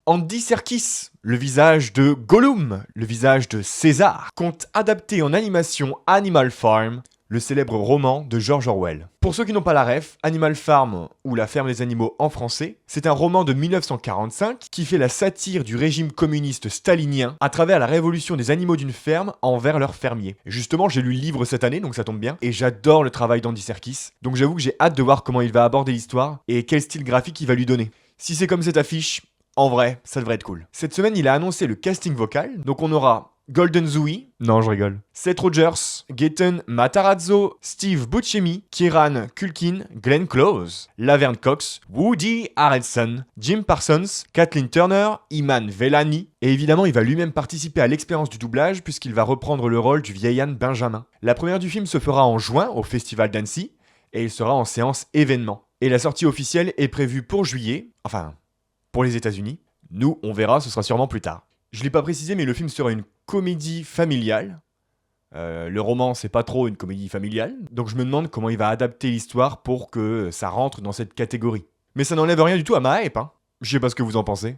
Andy Serkis, le visage de Gollum, le visage de César, compte adapter en animation Animal Farm, le célèbre roman de George Orwell. Pour ceux qui n'ont pas la ref, Animal Farm, ou La ferme des animaux en français, c'est un roman de 1945 qui fait la satire du régime communiste stalinien à travers la révolution des animaux d'une ferme envers leurs fermiers. Et justement, j'ai lu le livre cette année, donc ça tombe bien, et j'adore le travail d'Andy Serkis, donc j'avoue que j'ai hâte de voir comment il va aborder l'histoire et quel style graphique il va lui donner. Si c'est comme cette affiche, en vrai, ça devrait être cool. Cette semaine, il a annoncé le casting vocal, donc on aura Golden Zooey, non je rigole, Seth Rogers, Gaten Matarazzo, Steve Buscemi, Kieran Culkin, Glenn Close, Laverne Cox, Woody Harrelson, Jim Parsons, Kathleen Turner, Iman Vellani, et évidemment il va lui-même participer à l'expérience du doublage puisqu'il va reprendre le rôle du vieil Anne Benjamin. La première du film se fera en juin au Festival d'Annecy, et il sera en séance événement. Et la sortie officielle est prévue pour juillet, enfin pour les États-Unis. Nous, on verra, ce sera sûrement plus tard. Je l'ai pas précisé, mais le film sera une comédie familiale. Le roman, c'est pas trop une comédie familiale, donc je me demande comment il va adapter l'histoire pour que ça rentre dans cette catégorie. Mais ça n'enlève rien du tout à ma hype, hein. Je sais pas ce que vous en pensez.